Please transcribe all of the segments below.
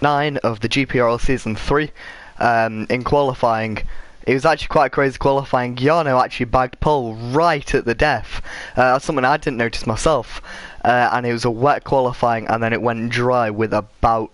9 of the Gprl Season 3. In qualifying, it was actually quite crazy qualifying. Jarno actually bagged pole right at the death. That's something I didn't notice myself. And it was a wet qualifying, and then it went dry with about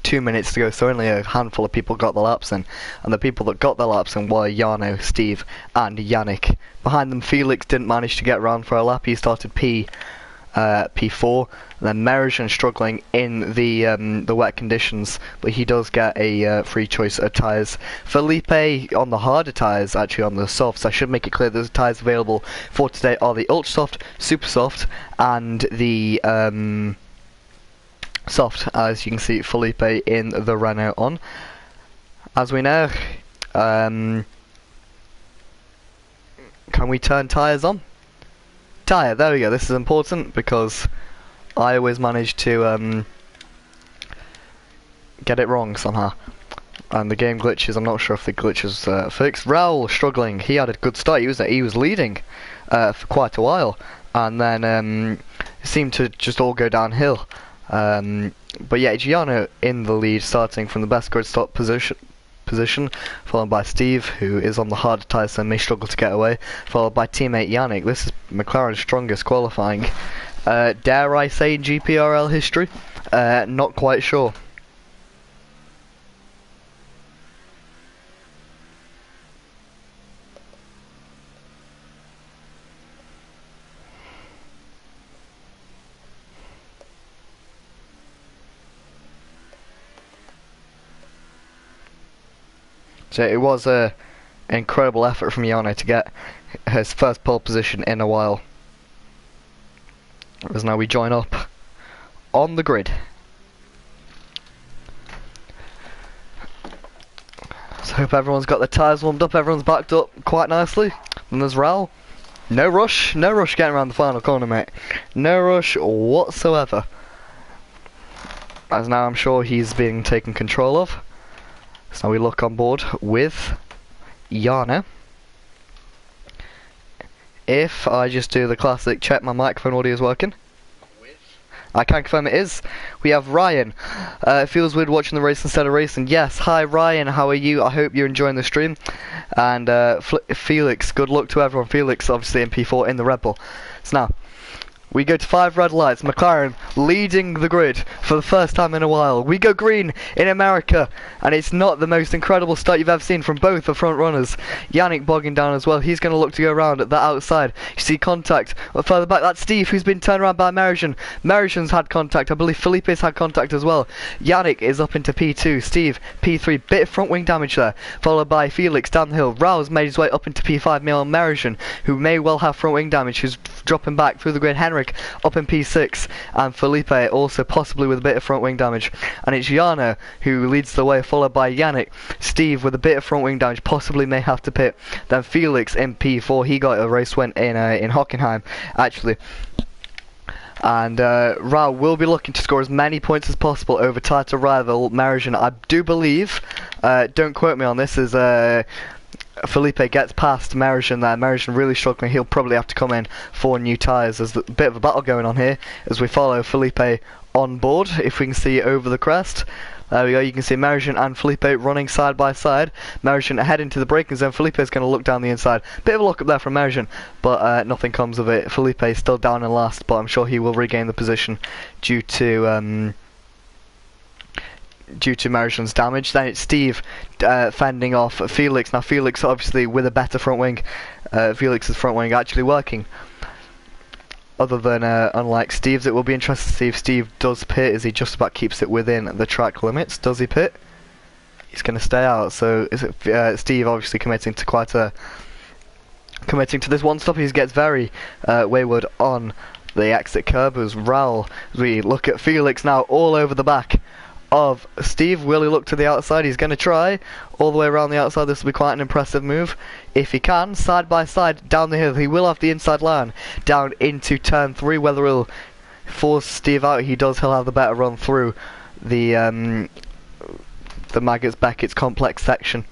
2 minutes to go, so only a handful of people got the laps in, and the people that got the laps in were Jarno, Steve and Yannick. Behind them, Felix didn't manage to get around for a lap. He started P4, then Merijan struggling in the wet conditions, but he does get a free choice of tyres. Felipe on the harder tyres, actually on the softs. I should make it clear those tyres available for today are the Ultra Soft, Super Soft, and the soft. As you can see, Felipe in the Renault on. As we know, can we turn tyres on? Tyre, there we go. This is important because I always manage to get it wrong somehow, and the game glitches. I'm not sure if the glitch is fixed. Raul struggling. He had a good start. He was leading for quite a while, and then it seemed to just all go downhill. But yeah, Giano in the lead, starting from the best grid stop position, followed by Steve, who is on the harder tyres so may struggle to get away, followed by teammate Yannick. This is McLaren's strongest qualifying, dare I say, in GPRL history. Not quite sure. So it was an incredible effort from Jarno to get his first pole position in a while. As now we join up on the grid. So I hope everyone's got their tyres warmed up, everyone's backed up quite nicely. And there's Raul. No rush getting around the final corner, mate. No rush whatsoever. As now I'm sure he's being taken control of. So we look on board with Jarno. If I just do the classic check my microphone audio is working. I can confirm it is. We have Ryan. It feels weird watching the race instead of racing. Yes, hi Ryan, how are you? I hope you're enjoying the stream. And Felix, good luck to everyone. Felix obviously in P4 in the Red Bull. So now, we go to 5 red lights. McLaren leading the grid for the first time in a while. We go green in America, and it's not the most incredible start you've ever seen from both the front runners. Yannick bogging down as well. He's going to look to go around at that outside. You see contact further back. That's Steve, who's been turned around by Merijan. Merijan's had contact. I believe Felipe's had contact as well. Yannick is up into P2. Steve, P3. Bit of front wing damage there. Followed by Felix down the hill. Raul's made his way up into P5. Meanwhile, Merijan, who may well have front wing damage, who's dropping back through the grid. Henrik up in P6, and Felipe also possibly with a bit of front wing damage. And it's Jarno who leads the way, followed by Yannick. Steve with a bit of front wing damage, possibly may have to pit. Then Felix in P4, he got a race win in Hockenheim actually. And Raul will be looking to score as many points as possible over title rival Merijan. I do believe, don't quote me on this, is Felipe gets past Merijan there. Merijan really struggling. He'll probably have to come in for new tyres. There's a bit of a battle going on here as we follow Felipe on board. If we can see over the crest. There we go. You can see Merijan and Felipe running side by side. Merijan ahead into the braking zone. Felipe is going to look down the inside. Bit of a look up there from Merijan, but nothing comes of it. Felipe is still down in last, but I'm sure he will regain the position due to Merijan's damage. Then it's Steve fending off Felix. Now Felix obviously with a better front wing. Felix's front wing actually working. Other than unlike Steve's, it will be interesting to see if Steve does pit, as he just about keeps it within the track limits. Does he pit? He's going to stay out. So is it, Steve obviously committing to this one stop. He gets very wayward on the exit curb as Raul. As we look at Felix now all over the back of Steve. Will he look to the outside? He's going to try all the way around the outside. This will be quite an impressive move if he can. Side by side down the hill. He will have the inside line down into turn 3. Whether he'll force Steve out, he'll have the better run through the Maggots Beckett's complex section.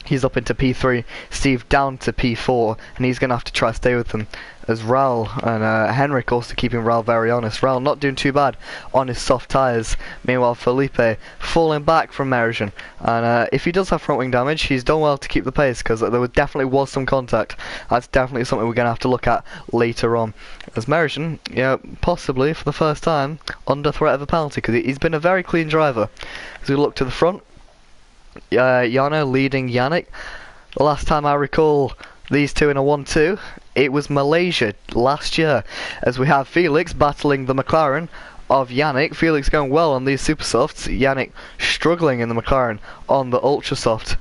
He's up into P3, Steve down to P4, and he's going to have to try to stay with them. As Raul and Henrik also keeping Raul very honest. Raul not doing too bad on his soft tyres. Meanwhile, Felipe falling back from Meriden. And if he does have front wing damage, he's done well to keep the pace, because there definitely was some contact. That's definitely something we're going to have to look at later on. As Meriden, yeah, possibly for the first time, under threat of a penalty, because he's been a very clean driver. As we look to the front, Jarno leading Yannick. The last time I recall these two in a 1-2, it was Malaysia last year, as we have Felix battling the McLaren of Yannick. Felix going well on these super softs, Yannick struggling in the McLaren on the ultra soft,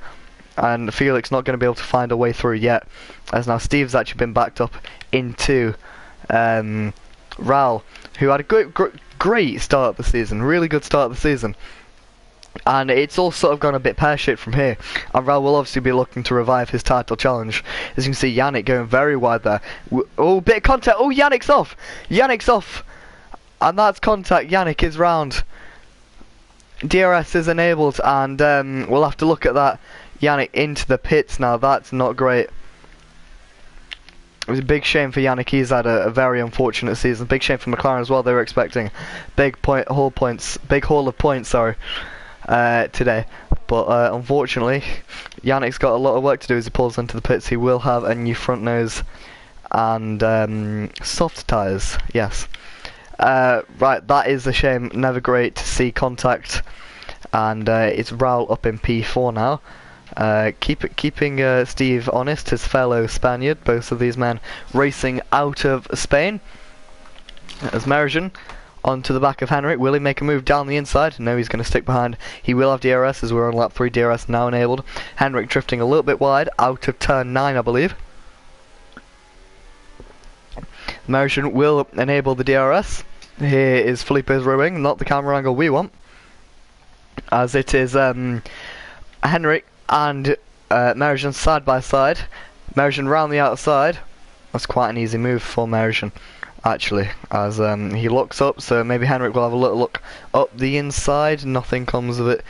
and Felix not going to be able to find a way through yet, as now Steve's actually been backed up into Raul, who had a great start of the season, really good start of the season. And it's all sort of gone a bit pear-shaped from here. And Raul will obviously be looking to revive his title challenge. As you can see, Yannick going very wide there. Oh, bit of contact. Oh, Yannick's off. Yannick's off. And that's contact. Yannick is round. DRS is enabled. And we'll have to look at that. Yannick into the pits now. That's not great. It was a big shame for Yannick. He's had a very unfortunate season. Big shame for McLaren as well. They were expecting big haul of points, sorry. Today, but unfortunately Yannick's got a lot of work to do as he pulls into the pits. He will have a new front nose and soft tyres, yes. Right, that is a shame. Never great to see contact, and it's Raul up in P4 now. Keeping Steve honest, his fellow Spaniard, both of these men racing out of Spain. As Meriden onto the back of Henrik. Will he make a move down the inside? No, he's going to stick behind. He will have DRS as we're on lap 3. DRS now enabled. Henrik drifting a little bit wide out of turn 9, I believe. Meriden will enable the DRS. Here is Felipe's rear wing, not the camera angle we want, as it is Henrik and Meriden side by side. Meriden round the outside. That's quite an easy move for Meriden, actually, as he looks up, so maybe Henrik will have a little look up the inside. Nothing comes of it.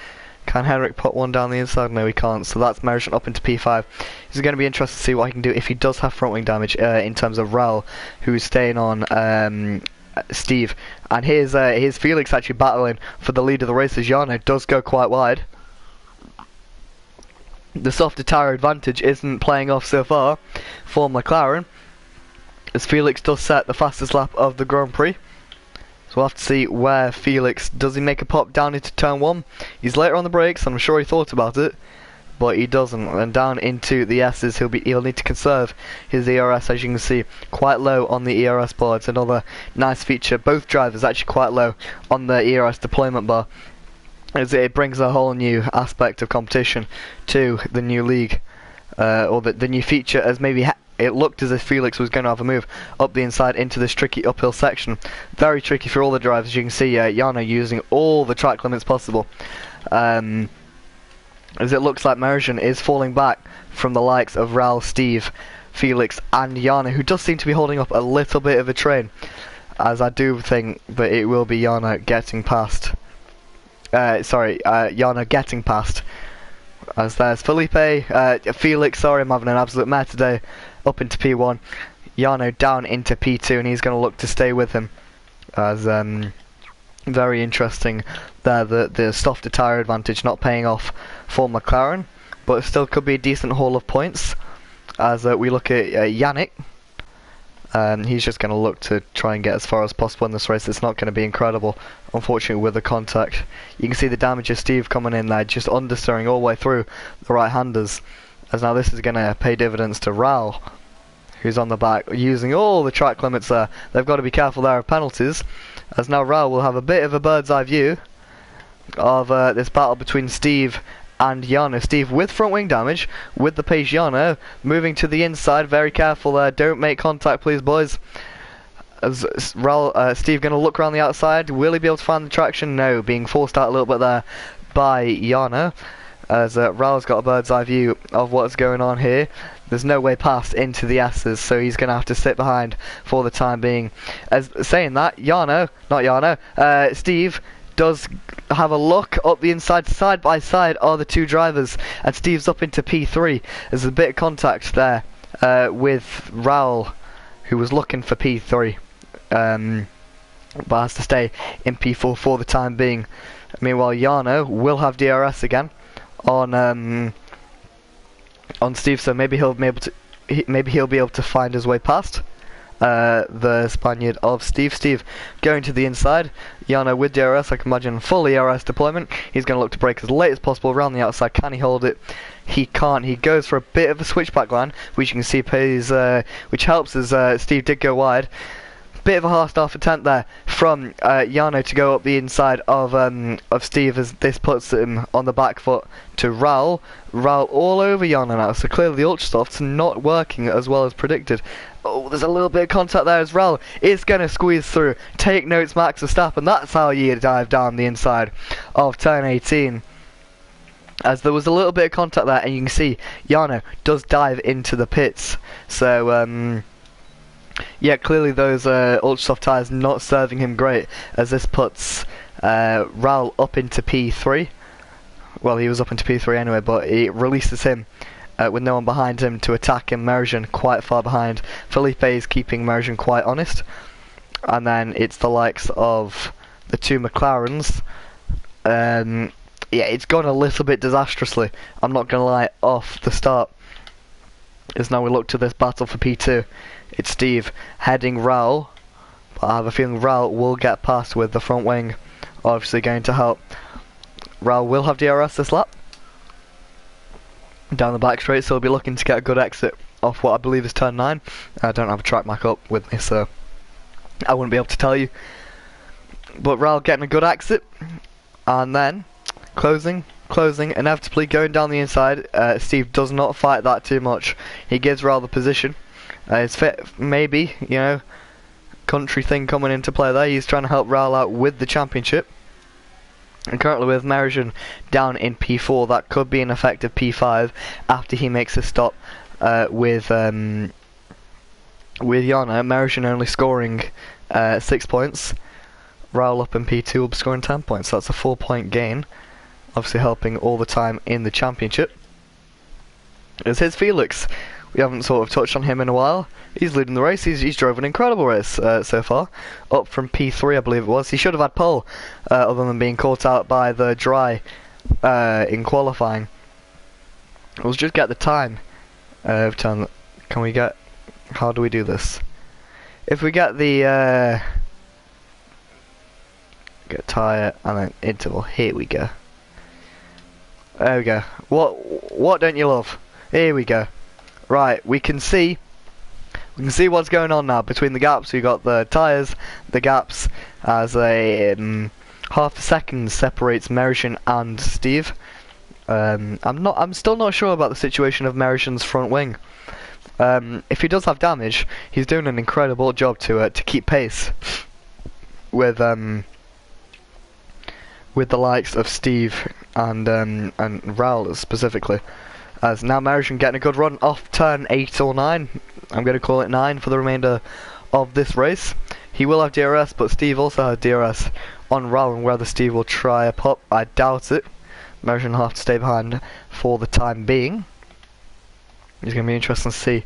Can Henrik put one down the inside? No, he can't. So that's Meriden up into P5. It's going to be interesting to see what he can do if he does have front wing damage in terms of Raul, who's staying on Steve. And here's Felix actually battling for the lead of the race, as Jarno does go quite wide. The softer tyre advantage isn't playing off so far for McLaren, as Felix does set the fastest lap of the Grand Prix. So we'll have to see where Felix, does he make a pop down into turn 1? He's later on the brakes, I'm sure he thought about it, but he doesn't. And down into the S's, he'll need to conserve his ERS, as you can see, quite low on the ERS bar. It's another nice feature. Both drivers actually quite low on the ERS deployment bar, as it brings a whole new aspect of competition to the new league, or the new feature, as maybe it looked as if Felix was going to have a move up the inside into this tricky uphill section. Very tricky for all the drivers. You can see Jarno using all the track limits possible, as it looks like Meriden is falling back from the likes of Raul, Steve, Felix and Jarno, who does seem to be holding up a little bit of a train, as I do think that it will be Jarno getting past. Jarno getting past. As there's Felipe, Felix, sorry, I'm having an absolute mare today, up into P1, Jarno down into P2, and he's going to look to stay with him. As very interesting there, the softer tyre advantage not paying off for McLaren, but it still could be a decent haul of points. As we look at Yannick, he's just going to look to try and get as far as possible in this race. It's not going to be incredible, unfortunately, with the contact. You can see the damage of Steve coming in there, just understeering all the way through the right-handers. As now this is going to pay dividends to Raul, who's on the back, using all the track limits there. They've got to be careful there of penalties, as now Raul will have a bit of a bird's eye view of this battle between Steve and Jarno. Steve with front wing damage, with the pace. Jarno moving to the inside, very careful there, don't make contact please boys. As Raul, Steve going to look around the outside, will he be able to find the traction? No, being forced out a little bit there by Jarno, as Raul's got a bird's eye view of what's going on here. There's no way past into the S's, so he's going to have to sit behind for the time being. As saying that, Steve does have a look up the inside. Side by side are the two drivers, and Steve's up into P3. There's a bit of contact there with Raul, who was looking for P3, but has to stay in P4 for the time being. Meanwhile, Jarno will have DRS again on Steve, so maybe he'll be able to find his way past the Spaniard of Steve. Steve going to the inside. Jarno with DRS, I can imagine full ERS deployment. He's going to look to brake as late as possible around the outside. Can he hold it? He can't. He goes for a bit of a switchback line, which you can see pays, which helps as Steve did go wide. Bit of a hard-start attempt there from Jarno to go up the inside of Steve, as this puts him on the back foot to Raul. Raul all over Jarno now, so clearly the Ultra Soft's not working as well as predicted. Oh, there's a little bit of contact there as Raul is going to squeeze through. Take notes, Max Verstappen. That's how you dive down the inside of turn 18. As there was a little bit of contact there, and you can see Jarno does dive into the pits. So, yeah, clearly those Ultra Soft tyres not serving him great, as this puts Raul up into P3. Well, he was up into P3 anyway, but it releases him with no one behind him to attack him. Mergen quite far behind. Felipe is keeping Mergen quite honest. And then it's the likes of the two McLarens. Yeah, it's gone a little bit disastrously, I'm not going to lie, off the start. As now we look to this battle for P2. It's Steve heading Raul, but I have a feeling Raul will get past with the front wing, obviously going to help. Raul will have DRS this lap down the back straight, so he'll be looking to get a good exit off what I believe is turn 9. I don't have a track mark up with me, so I wouldn't be able to tell you. But Raul getting a good exit, and then closing, inevitably going down the inside. Steve does not fight that too much. He gives Raul the position. It's fit, maybe, you know, country thing coming into play there. He's trying to help Raul out with the championship. And currently with Mergen down in P4, that could be an effective P5 after he makes a stop with Jarno. Mergen only scoring 6 points. Raul up in P2 will be scoring 10 points. So that's a 4-point gain. Obviously helping all the time in the championship. Here's Felix. We haven't sort of touched on him in a while. He's leading the race. He's drove an incredible race so far. Up from P3, I believe it was. He should have had pole, other than being caught out by the dry in qualifying. Let's just get the time of turn. Can we get? How do we do this? If we get the get tyre and then interval. Here we go. There we go. What don't you love? Here we go. Right, we can see what's going on now between the gaps. We got the tyres, the gaps, as a half a second separates Mergen and Steve. I'm still not sure about the situation of Mergen's front wing. If he does have damage, he's doing an incredible job to keep pace with the likes of Steve and Raul specifically. As now Mergen getting a good run off turn 8 or 9. I'm going to call it 9 for the remainder of this race. He will have DRS, but Steve also has DRS on Raul, and whether Steve will try a pop, I doubt it. Mergen will have to stay behind for the time being. It's going to be interesting to see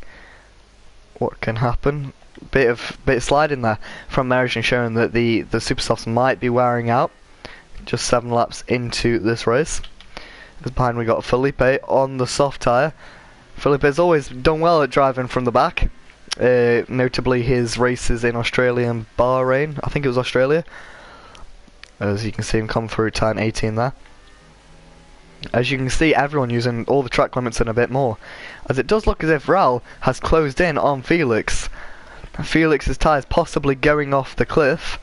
what can happen. Bit of sliding there from Mergen, showing that the Supersofts might be wearing out. Just 7 laps into this race. Behind we got Felipe on the soft tyre. Felipe's always done well at driving from the back. Notably his races in Australia and Bahrain. I think it was Australia. As you can see him come through turn 18 there. As you can see, everyone using all the track limits and a bit more. As it does look as if Raul has closed in on Felix. Felix's tyres possibly going off the cliff.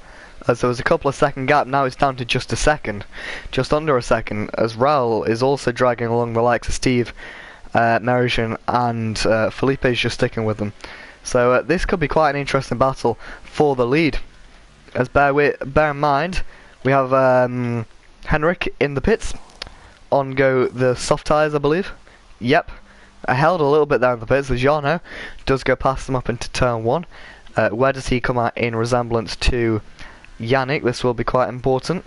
As there was a couple of second gap, now it's down to just a second. Just under a second, as Raul is also dragging along the likes of Steve, Mergen, and Felipe is just sticking with them. So this could be quite an interesting battle for the lead. As bear in mind, we have Henrik in the pits. On go the soft tyres, I believe. Yep. I held a little bit there in the pits, as Jarno does go past them up into turn 1. Where does he come out in resemblance to Yannick? This will be quite important.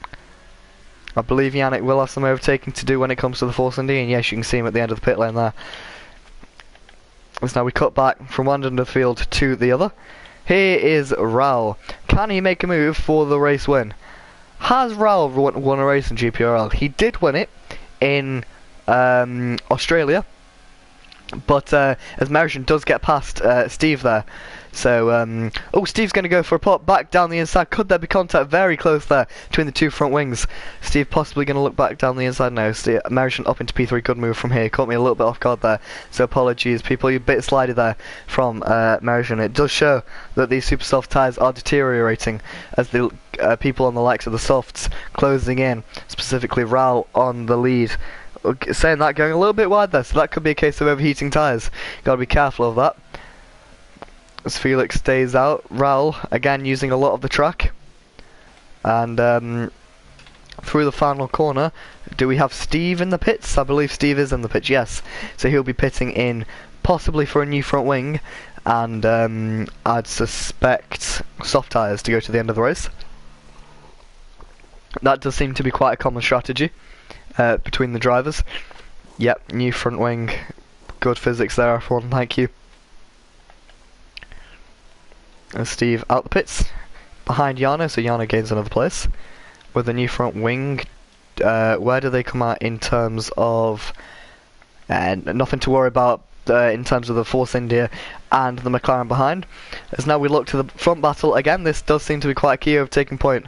I believe Yannick will have some overtaking to do when it comes to the Force Indy, and yes, you can see him at the end of the pit lane there. So now we cut back from one end of the field to the other. Here is Raul. Can he make a move for the race win? Has Raul won a race in Gprl? He did win it in Australia, but as Merrigan does get past Steve there. So, oh, Steve's going to go for a pop back down the inside. Could there be contact very close there between the two front wings? Steve possibly going to look back down the inside now. Merrigan up into P3, good move from here. Caught me a little bit off guard there. So apologies, people. You're a bit slidey there from Merrigan. It does show that these super soft tyres are deteriorating as the people on the likes of the softs closing in, specifically Raul on the lead. Saying that, going a little bit wide there, so that could be a case of overheating tyres. Got to be careful of that. As Felix stays out, Raul again using a lot of the track, and through the final corner, do we have Steve in the pits? I believe Steve is in the pits, yes. So he'll be pitting in possibly for a new front wing, and I'd suspect soft tyres to go to the end of the race. That does seem to be quite a common strategy between the drivers. Yep, new front wing, good physics there everyone, thank you. And Steve out the pits behind Jarno, so Jarno gains another place with a new front wing. Where do they come out in terms of nothing to worry about in terms of the Force India and the McLaren behind? As now we look to the front battle again, this does seem to be quite a key overtaking point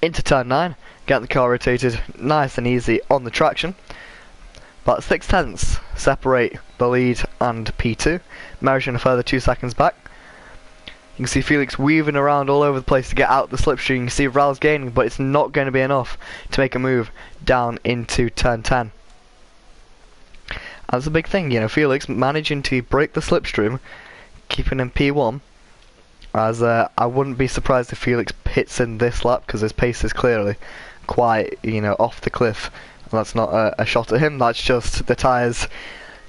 into turn 9, get the car rotated nice and easy on the traction. About 6/10 separate the lead and P2. Merrigan a further 2 seconds back. You can see Felix weaving around all over the place to get out the slipstream. You can see Raul's gaining, but it's not going to be enough to make a move down into turn 10. That's a big thing, you know, Felix managing to break the slipstream, keeping in P1, as I wouldn't be surprised if Felix hits in this lap, because his pace is clearly quite, you know, off the cliff. And that's not a shot at him, that's just the tyres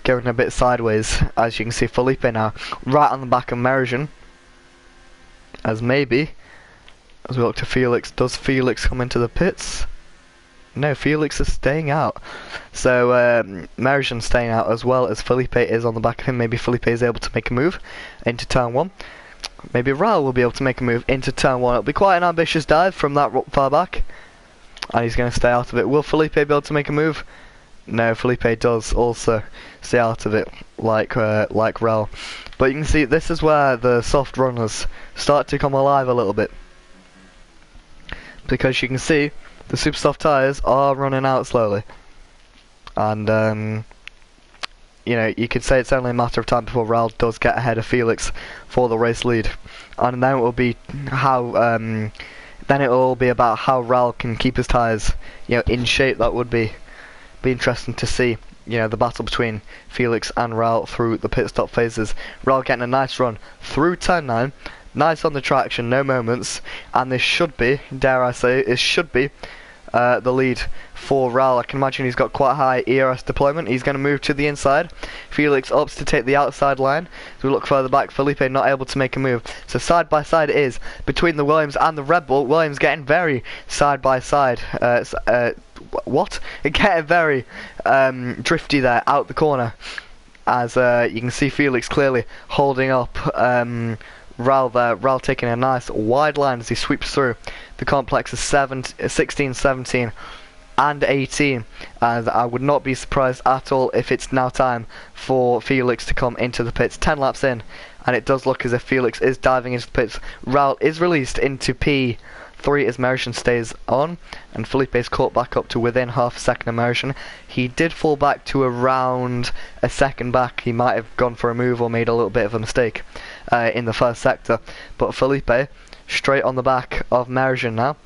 going a bit sideways. As you can see, Felipe now right on the back of Merrigan. As maybe, as we look to Felix, does Felix come into the pits? No, Felix is staying out. So, Merrigan's staying out as well as Felipe is on the back of him. Maybe Felipe is able to make a move into turn 1. Maybe Raul will be able to make a move into turn 1. It'll be quite an ambitious dive from that far back. And he's going to stay out of it. Will Felipe be able to make a move? No, Felipe does also stay out of it, like Raul. But you can see this is where the soft runners start to come alive a little bit, because you can see the super soft tyres are running out slowly, and you know, you could say it's only a matter of time before Raul does get ahead of Felix for the race lead, and then it will be how then it will all be about how Raul can keep his tyres, you know, in shape. That would be interesting to see, you know, the battle between Felix and Raul through the pit stop phases. Raul getting a nice run through turn 9, nice on the traction, no moments, and this should be, dare I say, it should be the lead for Raul. I can imagine he's got quite high ERS deployment. He's going to move to the inside. Felix opts to take the outside line. So we look further back, Felipe not able to make a move. So side by side it is between the Williams and the Red Bull. Williams getting very side by side. Getting very drifty there out the corner, as you can see Felix clearly holding up Raul there. Raul taking a nice wide line as he sweeps through the complex of 16, 17 and 18, and I would not be surprised at all if it's now time for Felix to come into the pits. 10 laps in, and it does look as if Felix is diving into the pits. Raul is released into P3 as Merrigan stays on, and Felipe is caught back up to within half a second of Merrigan. He did fall back to around a second back. He might have gone for a move or made a little bit of a mistake in the first sector, but Felipe straight on the back of Merrigan now,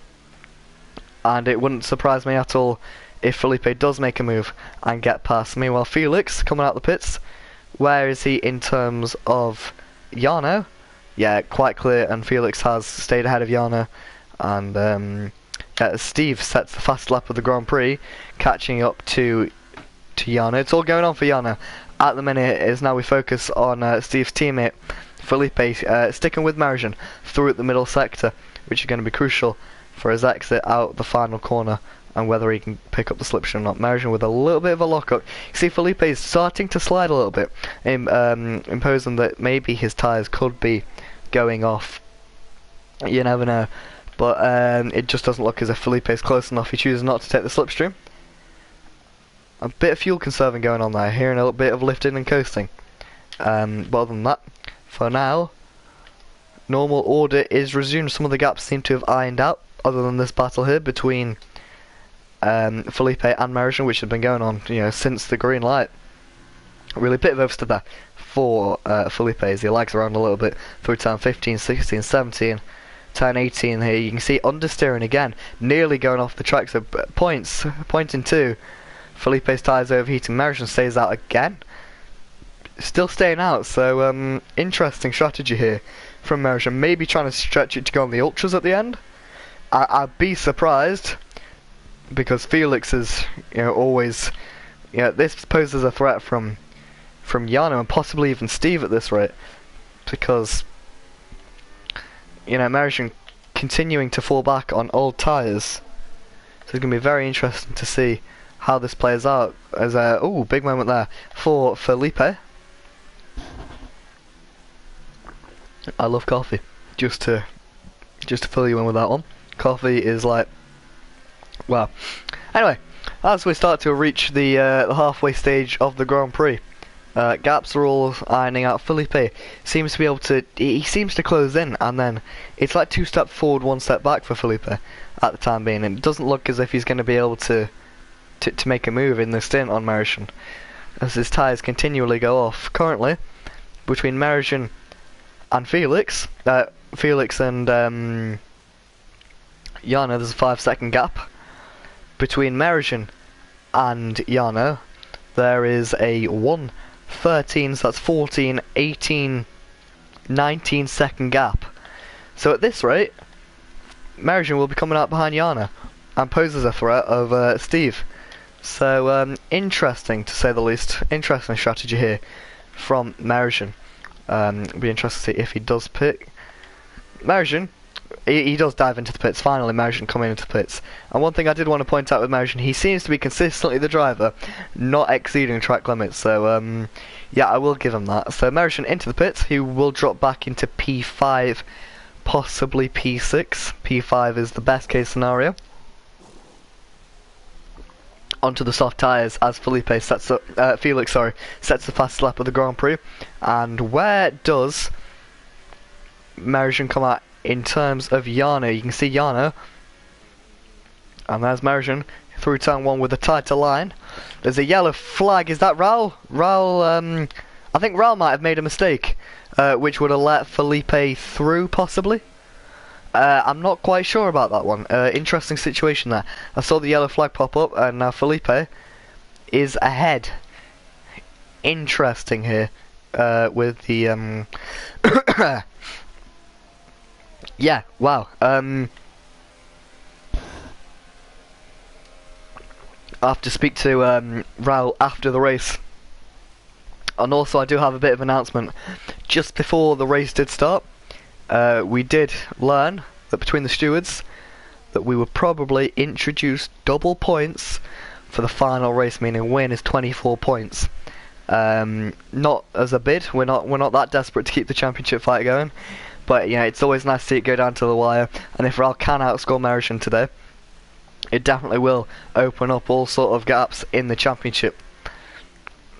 and it wouldn't surprise me at all if Felipe does make a move and get past. Meanwhile, Felix coming out the pits. Where is he in terms of Jarno? Yeah, quite clear, and Felix has stayed ahead of Jarno, and Steve sets the fast lap of the Grand Prix, catching up to Jarno. It's all going on for Jarno at the minute. Is now we focus on Steve's teammate Felipe sticking with Merrigan through the middle sector, which is going to be crucial for his exit out the final corner, and whether he can pick up the slipstream or not. Mergen with a little bit of a lockup. You see Felipe is starting to slide a little bit, imposing that maybe his tyres could be going off. You never know. But it just doesn't look as if Felipe is close enough. He chooses not to take the slipstream. A bit of fuel conserving going on there, hearing a little bit of lifting and coasting. But other than that, for now, normal order is resumed. Some of the gaps seem to have ironed out, other than this battle here between Felipe and Mergen, which had been going on, since the green light. Really bit of oversteer there for Felipe as he lags around a little bit through turn 15, 16, 17, turn 18 here. You can see understeering again, nearly going off the track, so pointing to Felipe's tyres overheating. Mergen stays out again, still staying out, so interesting strategy here from Mergen, maybe trying to stretch it to go on the ultras at the end. I'd be surprised, because Felix is, always, this poses a threat from Yano and possibly even Steve at this rate, because, Mergen continuing to fall back on old tyres. So it's going to be very interesting to see how this plays out. As big moment there for Felipe. I love coffee. Just to fill you in with that one. Coffee is like, wow. Anyway, as we start to reach the halfway stage of the Grand Prix, gaps are all ironing out. Felipe seems to be able to, he seems to close in, and then it's like 2 steps forward, 1 step back for Felipe at the time being, and it doesn't look as if he's going to be able to make a move in the stint on Mergen, as his tyres continually go off. Currently, between Mergen and Felix and Yano, there's a 5-second gap. Between Mergen and Yano, there is a 1:13, so that's 14, 18, 19 second gap. So at this rate, Mergen will be coming out behind Yano and poses a threat of Steve. So interesting to say the least. Interesting strategy here from Mergen. Be interested to see if he does pick. Mergen, he does dive into the pits. Finally, Mergen coming into the pits. And one thing I did want to point out with Mergen, he seems to be consistently the driver, not exceeding track limits. So yeah, I will give him that. So Mergen into the pits. He will drop back into P5, possibly P6. P5 is the best case scenario. Onto the soft tyres as Felipe sets up, Felix sets the fastest lap of the Grand Prix. And where does Mergen come out in terms of Yano? You can see Yano, and there's Mergen through turn 1 with a tighter line. There's a yellow flag. Is that Raul? Raul, I think Raul might have made a mistake, which would have let Felipe through, possibly. I'm not quite sure about that one. Interesting situation there. I saw the yellow flag pop up, and now Felipe is ahead. Interesting here with the yeah, wow. I have to speak to Raul after the race. And also I do have a bit of an announcement. Just before the race did start, we did learn that between the stewards that we would probably introduce double points for the final race, meaning win is 24 points. Not as a bid, we're not that desperate to keep the championship fight going, but it's always nice to see it go down to the wire. And if Raul can outscore Mergen today, it definitely will open up all sort of gaps in the championship.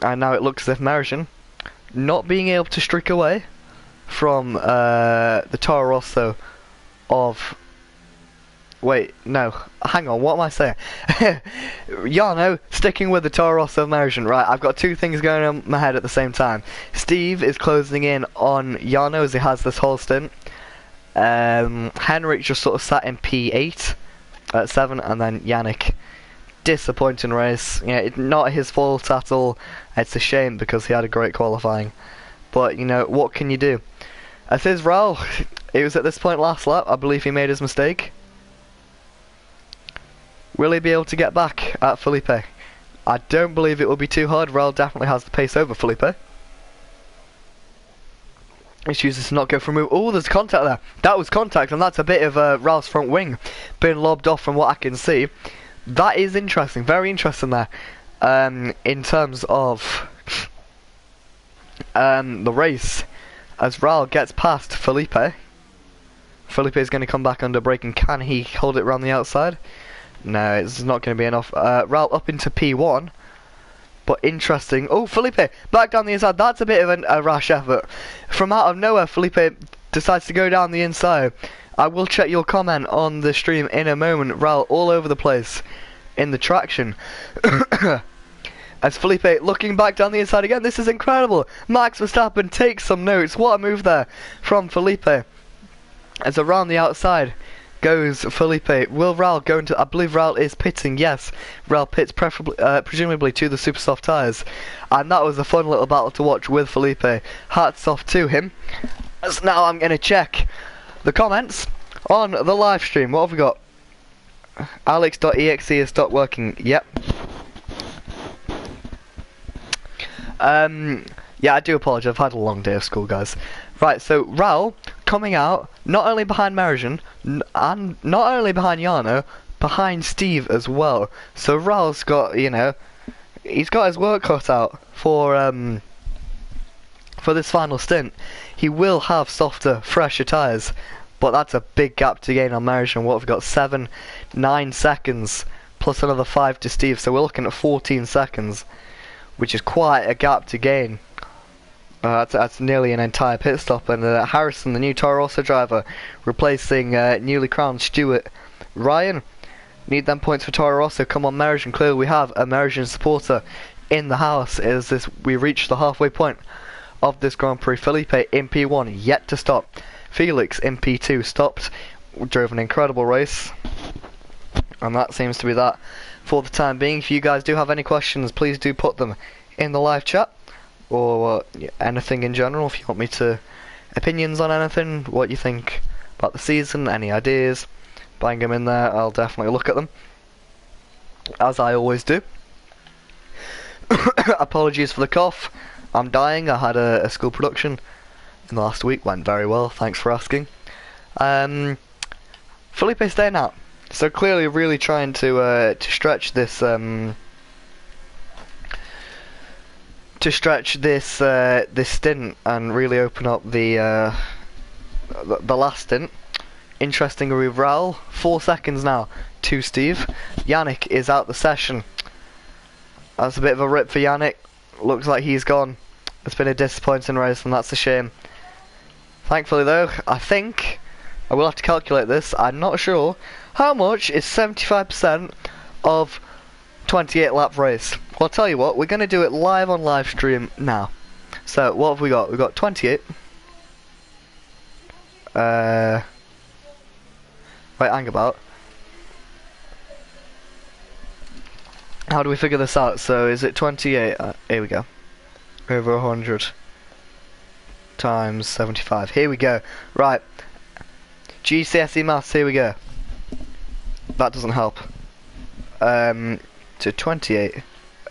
And now it looks as if Mergen, not being able to streak away from the Toro Rosso of... Wait, no, hang on, what am I saying? Yano sticking with the Toro Rosso of Mergen. Right, I've got two things going on in my head at the same time. Steve is closing in on Yano as he has this whole stint. Henrik just sort of sat in P8 at 7, and then Yannick. Disappointing race. Not his fault at all. It's a shame because he had a great qualifying. But, what can you do? As is Raul, it was at this point last lap, I believe he made his mistake. Will he be able to get back at Felipe? I don't believe it will be too hard. Raul definitely has the pace over Felipe. Let's use this to not go for a move. Oh, there's contact there. That was contact, and that's a bit of Ralph's front wing being lobbed off from what I can see. That is interesting, very interesting there. In terms of the race, as Ralph gets past Felipe. Felipe is going to come back under braking. Can he hold it around the outside? No, it's not going to be enough. Ralph up into P1. But interesting. Oh, Felipe back down the inside. That's a bit of a rash effort. From out of nowhere, Felipe decides to go down the inside. I will check your comment on the stream in a moment. Ralph all over the place in the traction. As Felipe looking back down the inside again. This is incredible. Max Verstappen takes some notes. What a move there from Felipe. As around the outside goes Felipe. Will Ralph go into... I believe Ralph is pitting. Yes, Ralph pits preferably, presumably to the super soft tyres. And that was a fun little battle to watch with Felipe. Hats off to him. So now I'm going to check the comments on the live stream. What have we got? Alex.exe has stopped working. Yep. Yeah, I do apologise. I've had a long day of school, guys. Right, so Ralph coming out, not only behind Merijan, and not only behind Jarno, behind Steve as well. So Ralph's got, you know, he's got his work cut out for this final stint. He will have softer, fresher tyres, but that's a big gap to gain on Merijan. What have we got? 7, 9 seconds, plus another 5 to Steve, so we're looking at 14 seconds, which is quite a gap to gain. That's nearly an entire pit stop. And Harrison, the new Toro Rosso driver, replacing newly crowned Stewart Ryan. Need them points for Toro Rosso. Come on, Merijan. Clearly we have a Merijan supporter in the house. Is this? We reached the halfway point of this Grand Prix. Felipe in P1, yet to stop. Felix in P2 stopped. Drove an incredible race. And that seems to be that for the time being. If you guys do have any questions, please do put them in the live chat. Or anything in general, if you want me to... Opinions on anything, what you think about the season, any ideas, bang them in there, I'll definitely look at them. As I always do. Apologies for the cough, I'm dying. I had a school production in the last week, went very well, thanks for asking. Felipe staying out, so clearly really trying to stretch this... this stint and really open up the last stint. Interesting with Ralph, 4 seconds now to Steve. Yannick is out the session. That's a bit of a rip for Yannick. Looks like he's gone. It's been a disappointing race and that's a shame. Thankfully though, I think I will have to calculate this. I'm not sure how much is 75% of 28 lap race. Well, I'll tell you what, we're going to do it live on live stream now. So, what have we got? We've got 28. Wait, hang about. How do we figure this out? So, is it 28? Here we go. Over 100 times 75. Here we go. Right. GCSE maths, here we go. That doesn't help. To 28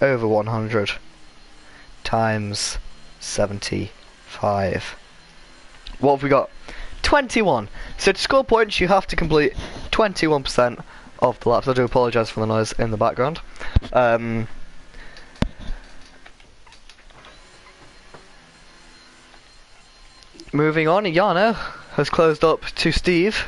over 100 times 75. What have we got? 21. So to score points you have to complete 21% of the laps. I do apologise for the noise in the background. Moving on, Jarno has closed up to Steve.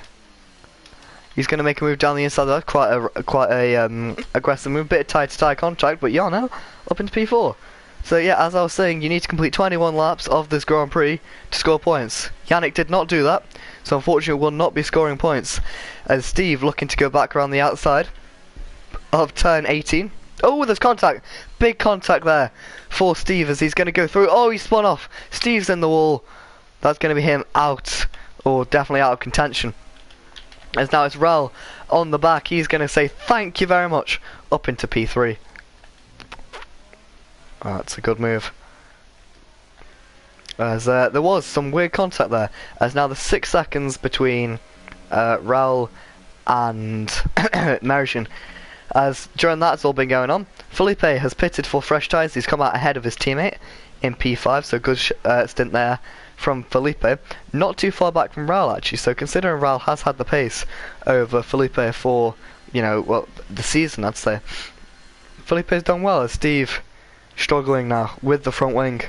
He's going to make a move down the inside there, quite a aggressive move, bit of tie-to-tie contact, but Jarno up into P4. So yeah, as I was saying, you need to complete 21 laps of this Grand Prix to score points. Yannick did not do that, so unfortunately will not be scoring points. As Steve looking to go back around the outside of turn 18. Oh, there's contact, big contact there for Steve as he's going to go through. Oh, he spun off. Steve's in the wall. That's going to be him out, or definitely out of contention. As now it's Rel on the back, he's going to say thank you very much up into P3. Oh, that's a good move. As there was some weird contact there, as now the 6 seconds between Rel and Merijan As during that's all been going on, Felipe has pitted for fresh tyres. He's come out ahead of his teammate in P5, so good stint there from Felipe. Not too far back from Raul actually, so considering Raul has had the pace over Felipe for, you know, well, the season I'd say. Felipe's done well as Steve struggling now with the front wing.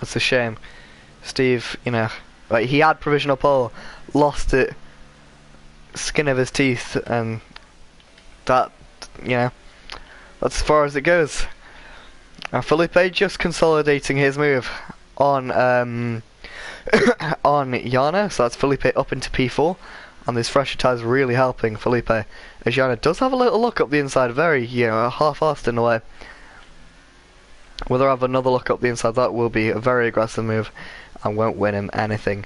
That's a shame. Steve, you know, like he had provisional pole, lost it, skin of his teeth, and that, you know, that's as far as it goes. And Felipe just consolidating his move on on Yana, so that's Felipe up into P4, and these fresher tyres really helping Felipe, as Yana does have a little look up the inside, very, you know, half-assed in a way. Whether I have another look up the inside, that will be a very aggressive move and won't win him anything.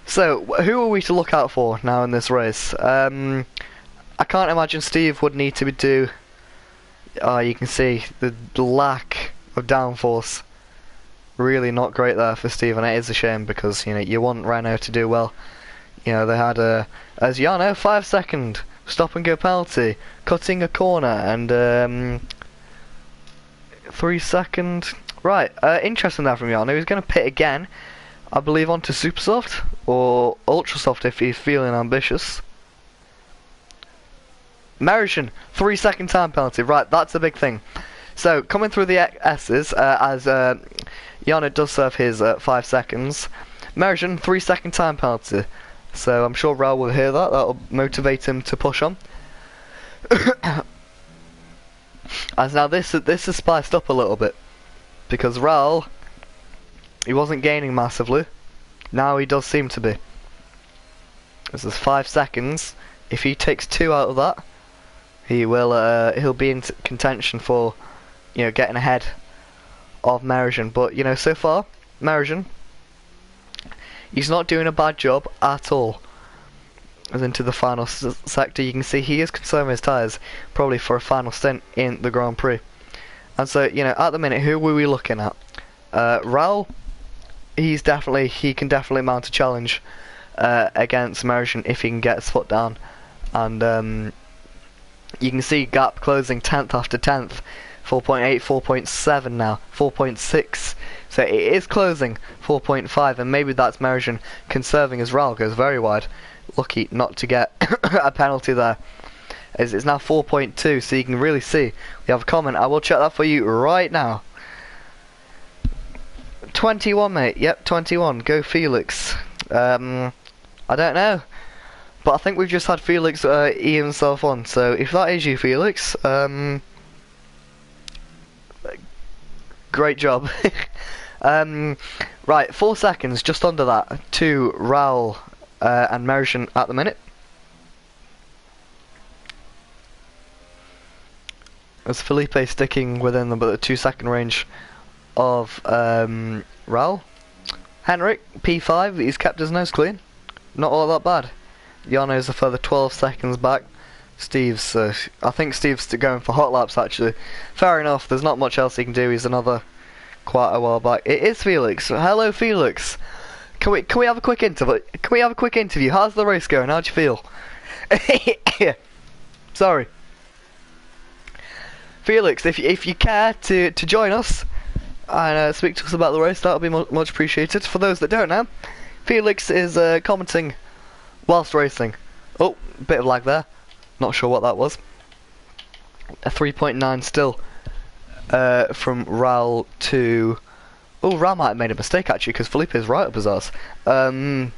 So, who are we to look out for now in this race? I can't imagine Steve would need to do... you can see the lack of downforce. Really not great there for Steve, and it is a shame because, you know, you want Renault to do well. You know, they had as Yano, 5 second stop and go penalty, cutting a corner, and 3 second. Right, interesting there from Yano. He's going to pit again, I believe, onto super soft or ultra soft if he's feeling ambitious. Merrigan, 3 second time penalty. Right, that's a big thing. So coming through the S's as Yano does serve his 5 seconds. Merrigan, 3 second time penalty. So I'm sure Raul will hear that. That'll motivate him to push on. As now this is spiced up a little bit because Raul, he wasn't gaining massively. Now he does seem to be. This is 5 seconds. If he takes 2 out of that, he will he'll be in contention for, you know, getting ahead of Merrigan. But you know, so far Merrigan, he's not doing a bad job at all. As into the final sector, you can see he is conserving his tyres probably for a final stint in the Grand Prix. And so, you know, at the minute, who were we looking at? Raul, he can definitely mount a challenge against Merrigan if he can get his foot down. And you can see gap closing 10th after 10th, 4.8, 4.7 now, 4.6. So it is closing 4.5, and maybe that's Merrigan conserving as Raul goes very wide. Lucky not to get a penalty there. It's now 4.2, so you can really see. We have a comment. I will check that for you right now. 21, mate. Yep, 21. Go Felix. I don't know, but I think we've just had Felix E himself on. So if that is you, Felix, great job. Right, 4 seconds, just under that, to Raul and Merrigan at the minute. As Felipe sticking within the 2 second range of Raul. Henrik, P5, he's kept his nose clean. Not all that bad. Yano's a further 12 seconds back. Steve's, I think Steve's going for hot laps actually. Fair enough, there's not much else he can do, he's another quite a while back. It is Felix. Hello Felix. Can we have a quick interview? Can we have a quick interview? How's the race going? How do you feel? Sorry. Felix, if you care to join us and speak to us about the race, that would be much appreciated. For those that don't know, Felix is commenting whilst racing. Oh, bit of lag there. Not sure what that was. A 3.9 still from Raul to... Oh, Raul might have made a mistake actually, because Felipe is right up his arse. Yeah,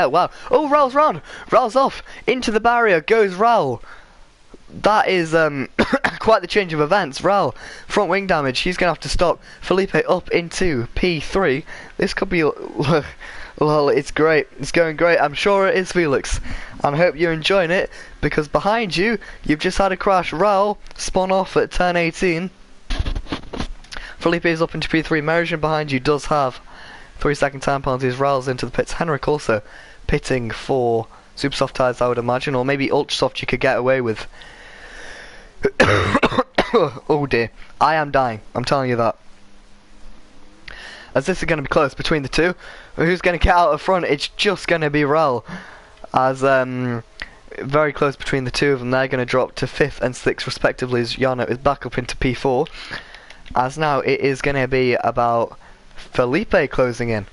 wow. Oh, Raul's round! Raul's off! Into the barrier goes Raul! That is quite the change of events. Raul, front wing damage, he's going to have to stop. Felipe up into P3. This could be... Well, it's great. It's going great. I'm sure it is, Felix. I hope you're enjoying it, because behind you, you've just had a crash. Raul spun off at turn 18. Felipe is up into P3. Merrigan behind you does have 3 second time penalties. Raul's into the pits. Henrik also pitting for super soft tyres, I would imagine, or maybe ultra soft you could get away with. Oh dear, I am dying, I'm telling you that. As this is going to be close between the two, who's going to get out of front? It's just going to be Raul. As very close between the two of them. They're going to drop to 5th and 6th respectively as Jarno is back up into P4. As now it is going to be about Felipe closing in.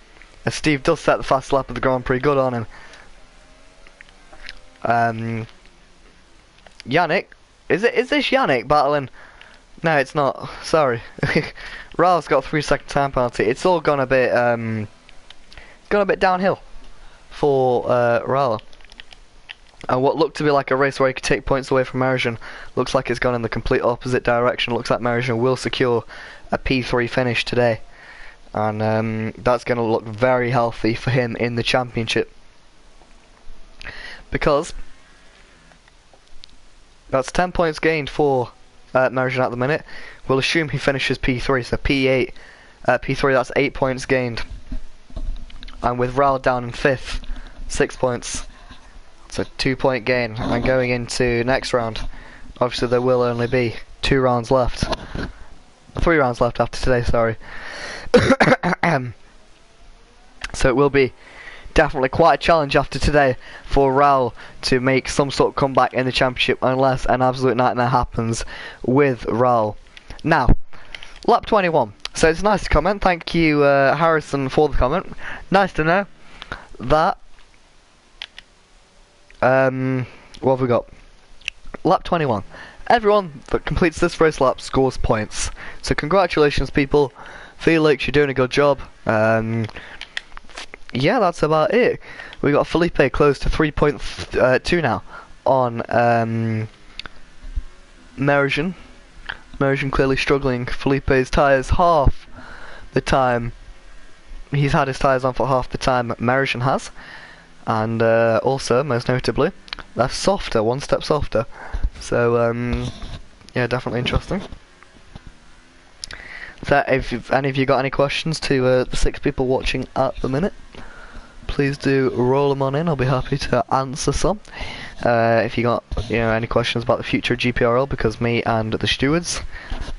As Steve does set the fast lap of the Grand Prix, good on him. Yannick, is this Yannick battling? No, it's not. Sorry. Raul's got a 3-second time penalty. It's all gone a bit downhill for Raul. And what looked to be like a race where he could take points away from Meriden looks like it's gone in the complete opposite direction. Looks like Meriden will secure a P3 finish today. And that's going to look very healthy for him in the championship. Because that's 10 points gained for Meriden at the minute. We'll assume he finishes P3, so P8, P3, that's 8 points gained. And with Raul down in 5th, 6 points. It's a 2-point gain. And going into next round, obviously there will only be 2 rounds left. 3 rounds left after today, sorry. So it will be definitely quite a challenge after today for Raul to make some sort of comeback in the championship, unless an absolute nightmare happens with Raul. Now, lap 21. So it's nice to comment. Thank you, Harrison, for the comment. Nice to know that. What have we got? Lap 21. Everyone that completes this race lap scores points. So congratulations, people. Felix, you're doing a good job. Yeah, that's about it. We got Felipe close to 3.2 now on Meriden. Meriden clearly struggling. Felipe's tyres half the time. He's had his tyres on for half the time Meriden has. And also, most notably, they're softer, 1 step softer. So, yeah, definitely interesting. So, if any of you got any questions to the 6 people watching at the minute, please do roll them on in. I'll be happy to answer some. If you got any questions about the future of Gprl, because me and the stewards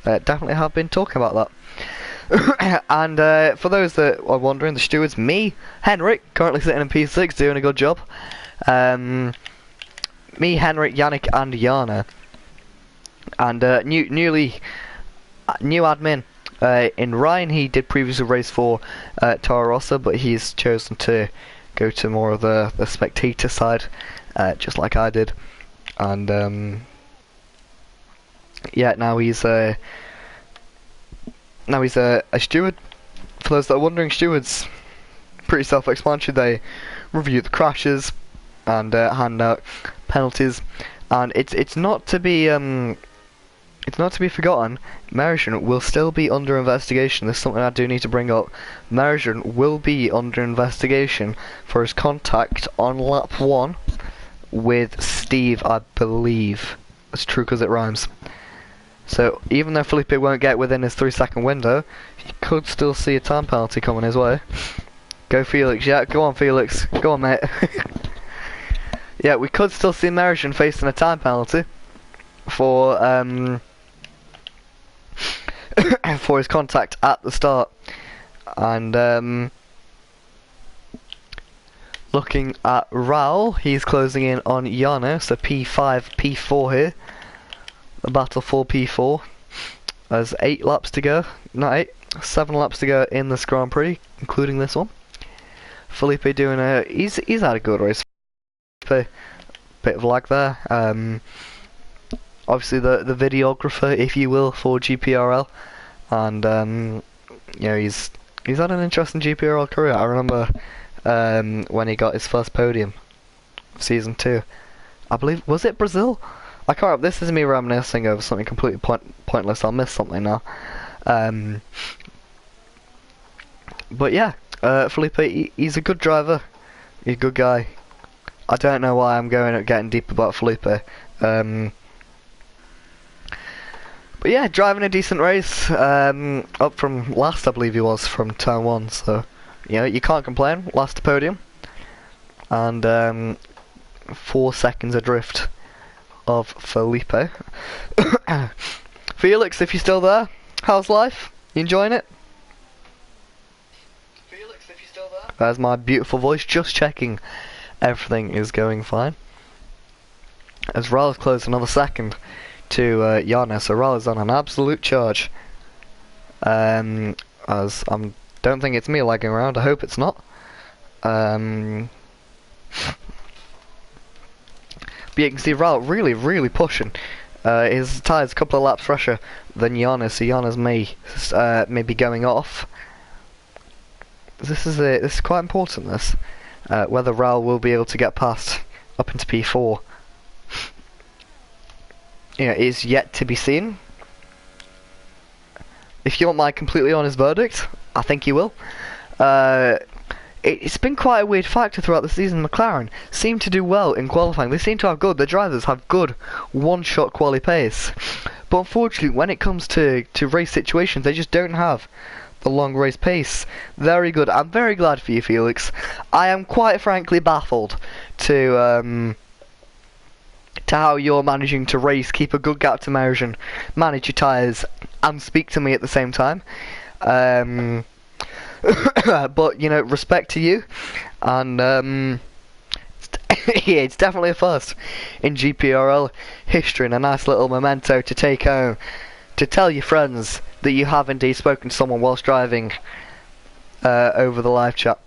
definitely have been talking about that. And for those that are wondering, the stewards, me, Henrik, currently sitting in P6, doing a good job. Me, Henrik, Yannick, and Jana. And new admin in Ryan. He did previously race for Toro Rosso, but he's chosen to go to more of the spectator side, just like I did. And yeah, now he's a steward. For those that are wondering, stewards, pretty self-explanatory. They review the crashes and hand out penalties, and it's not to be forgotten. Meriden will still be under investigation. This is something I do need to bring up. Meriden will be under investigation for his contact on lap 1 with Steve, I believe. It's true because it rhymes. So even though Felipe won't get within his 3-second window, he could still see a time penalty coming his way. Go Felix, yeah, go on Felix, go on mate. Yeah, we could still see Meriden facing a time penalty for for his contact at the start. And looking at Raul, he's closing in on Jano, so P5, P4 here. The battle for P4. There's 8 laps to go. Not 8, 7 laps to go in this Grand Prix, including this one. Felipe doing he's had a good race. Bit of lag there. Obviously the videographer, if you will, for Gprl, and he's had an interesting Gprl career. I remember when he got his first podium, season 2. I believe, was it Brazil? I can't remember. This is me reminiscing over something completely pointless. I'll miss something now. But yeah, Felipe, he's a good driver. He's a good guy. I don't know why I'm getting deep about Felipe. But yeah, driving a decent race. Up from last, I believe he was, from turn 1. So, you can't complain. Last podium. And 4 seconds adrift of Felipe. Felix, if you're still there, how's life? You enjoying it? Felix, if you're still there. There's my beautiful voice, just checking everything is going fine. as Raul is close another second to Yana, so Raul is on an absolute charge. As don't think it's me lagging around, I hope it's not. But you can see Raul really pushing. His tyres a couple of laps fresher than Yana, so Yana's maybe going off. This is quite important, this. Whether Raul will be able to get past up into P4. Is yet to be seen. If you want my completely honest verdict, I think you will. It's been quite a weird factor throughout the season. McLaren seem to do well in qualifying. They seem to have the drivers have good one-shot quali pace. But unfortunately, when it comes to race situations, they just don't have the long race pace. Very good. I'm very glad for you, Felix. I am quite frankly baffled to how you're managing to race, keep a good gap to Marjan, manage your tyres, and speak to me at the same time. But respect to you, and yeah, it's definitely a first in Gprl history and a nice little memento to take home, to tell your friends that you have indeed spoken to someone whilst driving over the live chat.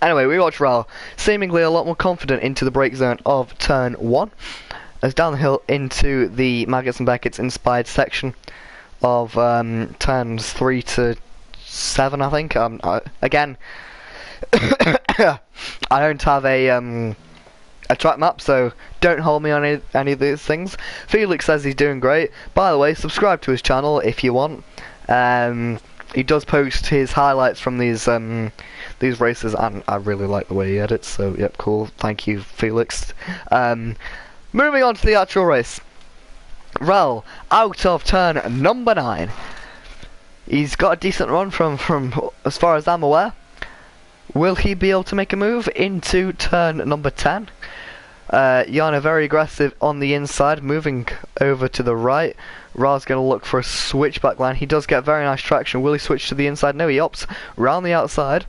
Anyway, we watch Raul seemingly a lot more confident into the brake zone of turn 1, as down the hill into the Maggots and Beckett's inspired section of turns 3 to 7, I think. Again, I don't have a track map, so don't hold me on any of these things. Felix says he's doing great. By the way, subscribe to his channel if you want. He does post his highlights from these races, and I really like the way he edits, so yep, cool. Thank you, Felix. Moving on to the actual race. Raul out of turn number 9. He's got a decent run from as far as I'm aware. Will he be able to make a move into turn number 10? Yana very aggressive on the inside, moving over to the right. Raul's going to look for a switchback line. He does get very nice traction. Will he switch to the inside? No, he opts round the outside,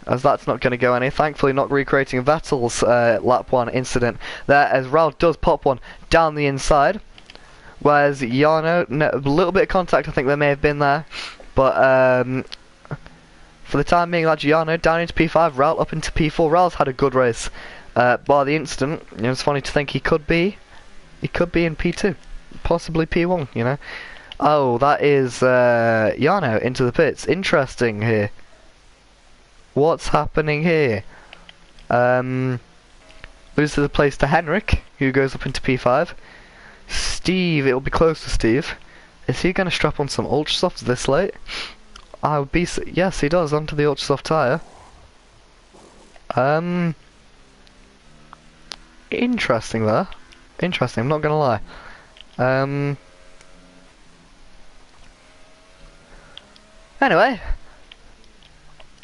as that's not going to go any. Thankfully not recreating Vettel's lap 1 incident there, as Raul does pop one down the inside. Whereas Yana, a little bit of contact I think there may have been there, but for the time being, that's Yana down into P5, Raul up into P4. Raul's had a good race by the incident. It's funny to think he could be in P2, possibly P1. Oh, that is Yana into the pits. Interesting here. What's happening here? Loses the place to Henrik, who goes up into P5. Steve, it'll be close to Steve. Is he going to strap on some ultra softs this late? I would be. Yes, he does, onto the ultra soft tyre. Interesting there. Interesting, I'm not going to lie. Anyway,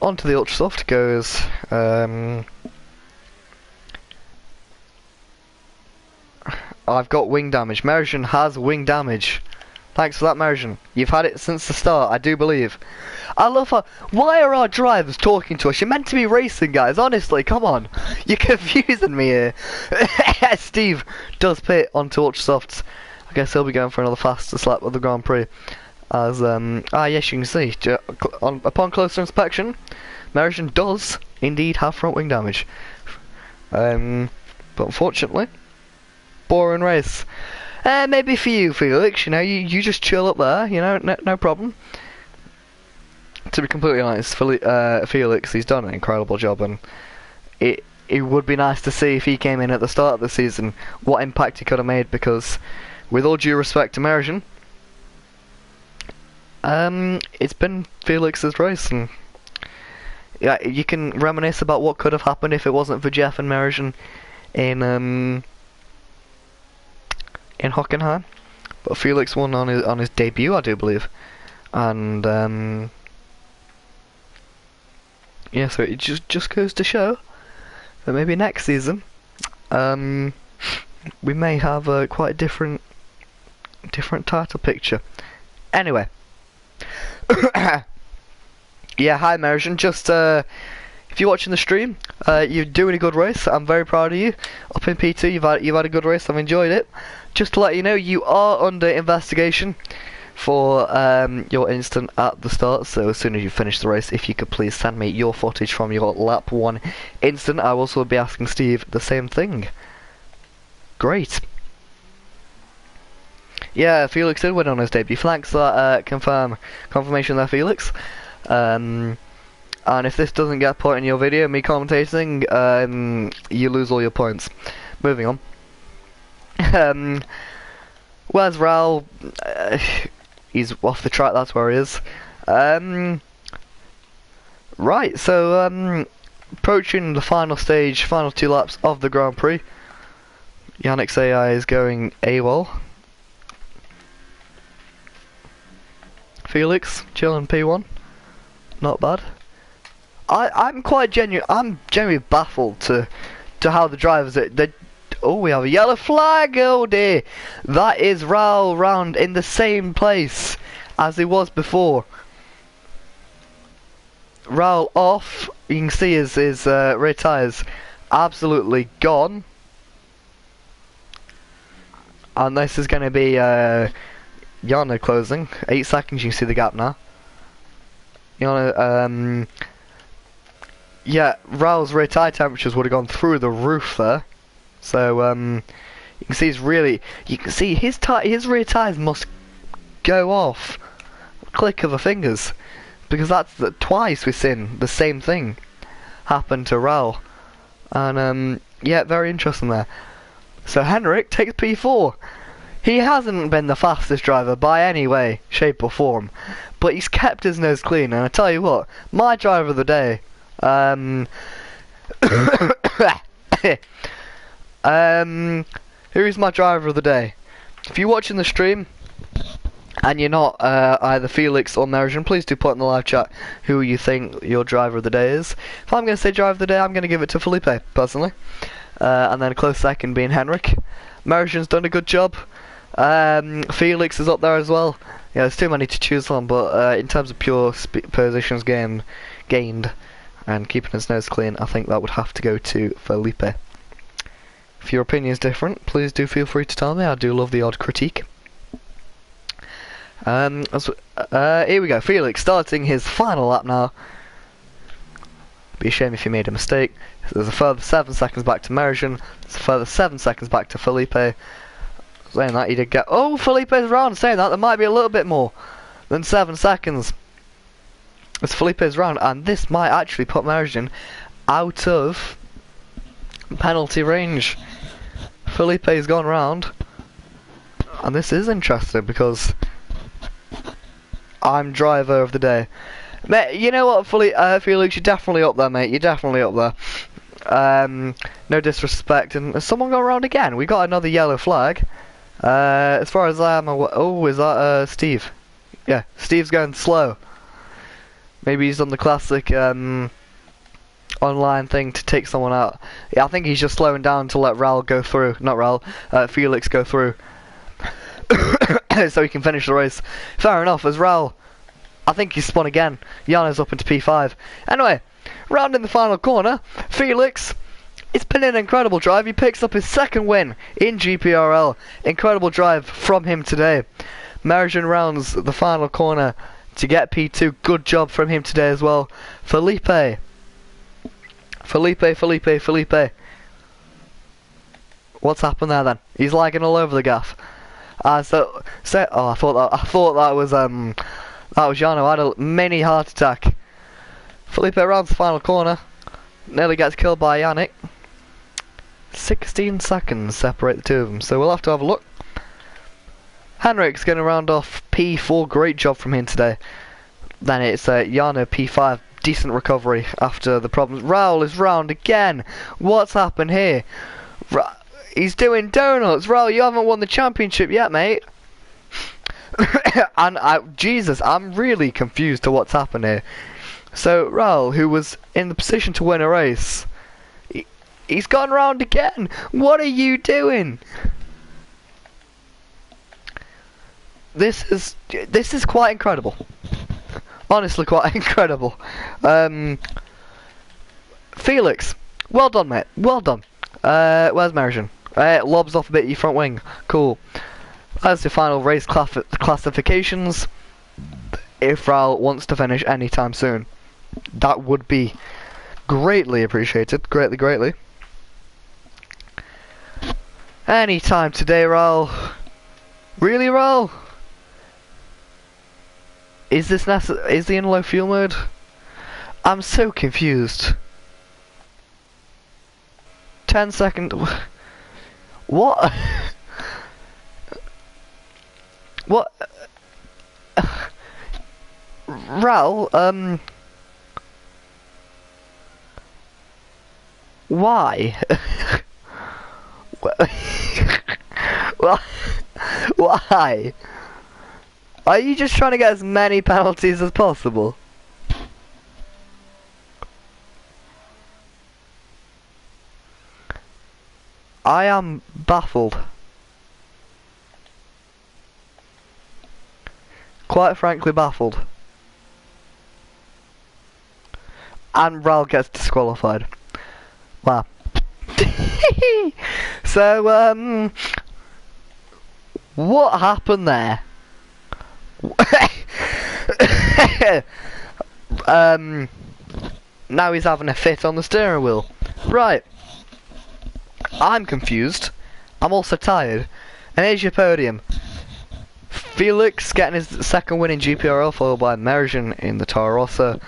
onto the ultra soft goes. I've got wing damage. Marjan has wing damage. Thanks for that, Marjan. You've had it since the start, I do believe. I love how... Why are our drivers talking to us? You're meant to be racing, guys. Honestly, come on. You're confusing me here. Steve does pit onto ultra softs. I guess he'll be going for another fastest lap of the Grand Prix. As, yes, you can see. Upon closer inspection, Marjan does indeed have front wing damage. But unfortunately... boring race. Maybe for you, Felix, you just chill up there, no problem. To be completely honest, Felix, he's done an incredible job, and it would be nice to see if he came in at the start of the season, what impact he could have made, because, with all due respect to Marjan, it's been Felix's race, and yeah, you can reminisce about what could have happened if it wasn't for Jeff and Marjan in Hockenheim, but Felix won on his debut, I do believe, and yeah, so it just goes to show that maybe next season, we may have a quite different title picture. Anyway, yeah, hi Marjan, just if you're watching the stream, you're doing a good race. I'm very proud of you. Up in P2, you've had a good race. I've enjoyed it. Just to let you know, you are under investigation for your incident at the start. So as soon as you finish the race, if you could please send me your footage from your lap 1 incident. I will also be asking Steve the same thing. Great. Yeah, Felix did win on his debut. Thanks for that confirmation there, Felix. And if this doesn't get put in your video, me commentating, you lose all your points. Moving on. Where's Raul? He's off the track, that's where he is. Right, so approaching the final stage, final 2 laps of the Grand Prix. Yannick's AI is going AWOL. Felix, chilling P1. Not bad. I'm genuinely baffled to how the drivers oh, we have a yellow flag. Oh dear, that is Raul round in the same place as he was before. Raul off. You can see his rear tyres absolutely gone, and this is going to be Yana closing 8 seconds. You can see the gap now. Yana, yeah, Raul's rear tyre temperatures would have gone through the roof there. So you can see his rear tyres must go off click of the fingers, because that's twice we've seen the same thing happen to Raul. And yeah, very interesting there. So Henrik takes P4. He hasn't been the fastest driver by any way, shape or form, but he's kept his nose clean. And I tell you what, my driver of the day, who is my driver of the day? If you're watching the stream and you're not either Felix or Merijan, please do put in the live chat who you think your driver of the day is. If I'm going to say driver of the day, I'm going to give it to Felipe, personally. And then a close second being Henrik. Merijan's done a good job. Felix is up there as well. Yeah, there's too many to choose from, but in terms of pure positions gained and keeping his nose clean, I think that would have to go to Felipe. If your opinion is different, please do feel free to tell me. I do love the odd critique. Here we go. Felix starting his final lap now. Be a shame if he made a mistake. There's a further 7 seconds back to Merijan. There's a further 7 seconds back to Felipe. Saying that, he did get... Oh, Felipe's round. Saying that, there might be a little bit more than 7 seconds. It's Felipe's round, and this might actually put Merijan out of penalty range. Felipe's gone round, and this is interesting because I'm driver of the day. Mate, you know what, Felix, you're definitely up there, mate. You're definitely up there. No disrespect, and has someone gone round again? We got another yellow flag. As far as I'm aware, oh, is that Steve? Yeah, Steve's going slow. Maybe he's on the classic online thing to take someone out. Yeah, I think he's just slowing down to let Raul go through. Not Raul, Felix go through. So he can finish the race. Fair enough, as Raul, I think he's spun again. Yana's up into P5. Anyway, round in the final corner, Felix, it's been an incredible drive. He picks up his 2nd win in Gprl. Incredible drive from him today. Merijan rounds the final corner to get P2. Good job from him today as well. Felipe. What's happened there then? He's lagging all over the gaff. Oh, I thought that was Jano. I had a mini heart attack. Felipe rounds the final corner. Nearly gets killed by Yannick. 16 seconds separate the two of them, so we'll have to have a look. Henrik's going to round off P4. Great job from him today. Then it's Jano P5. Decent recovery after the problems. Raul is round again. What's happened here? He's doing donuts. Raul, you haven't won the championship yet, mate. And Jesus, I'm really confused to what's happened here. So Raul, who was in the position to win a race, he's gone round again. What are you doing? This is quite incredible. Honestly, quite incredible. Felix, well done, mate. Well done. Where's Meriden? Lobs off a bit your front wing. Cool. That's the final race classifications. If Raul wants to finish anytime soon, that would be greatly appreciated. Greatly. Anytime today, Raul. Really, Raul? Is this is he in low fuel mode? I'm so confused. 10 second. What? What? Raul, why? Well, why? Are you just trying to get as many penalties as possible? I am baffled. Quite frankly baffled. And Raul gets disqualified. Wow. So, what happened there? Now he's having a fit on the steering wheel. Right. I'm confused. I'm also tired. And here's your podium. Felix getting his second win in Gprl, followed by Meriden in the Toro Rosso,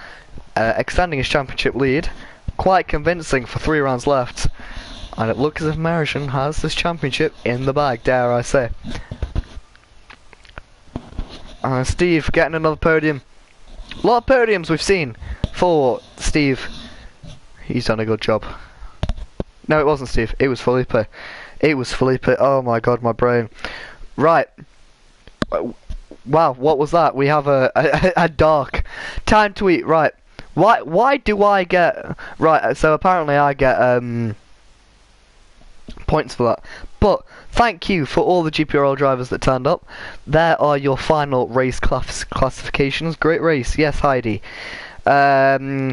extending his championship lead. Quite convincing for 3 rounds left. And it looks as if Meriden has this championship in the bag, dare I say. Steve getting another podium. A lot of podiums we've seen for Steve. He's done a good job. No, it wasn't Steve. It was Felipe. It was Felipe. Oh my god, my brain. Right. Wow, what was that? We have a dark time to eat. Right. Why do I get... Right, so apparently I get points for that. But thank you for all the GPRL drivers that turned up. There are your final race classifications. Great race. Yes, Heidi. I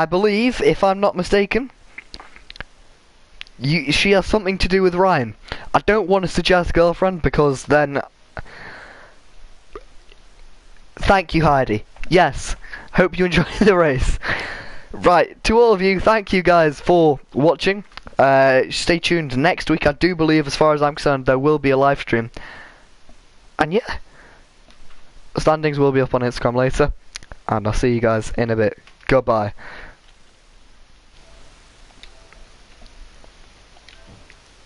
believe, if I'm not mistaken, she has something to do with Ryan. I don't want to suggest girlfriend because then... Thank you, Heidi. Yes. Hope you enjoy the race. Right, to all of you, thank you guys for watching. Stay tuned next week. I do believe, as far as I'm concerned, there will be a live stream. And yeah, the standings will be up on Instagram later. And I'll see you guys in a bit. Goodbye.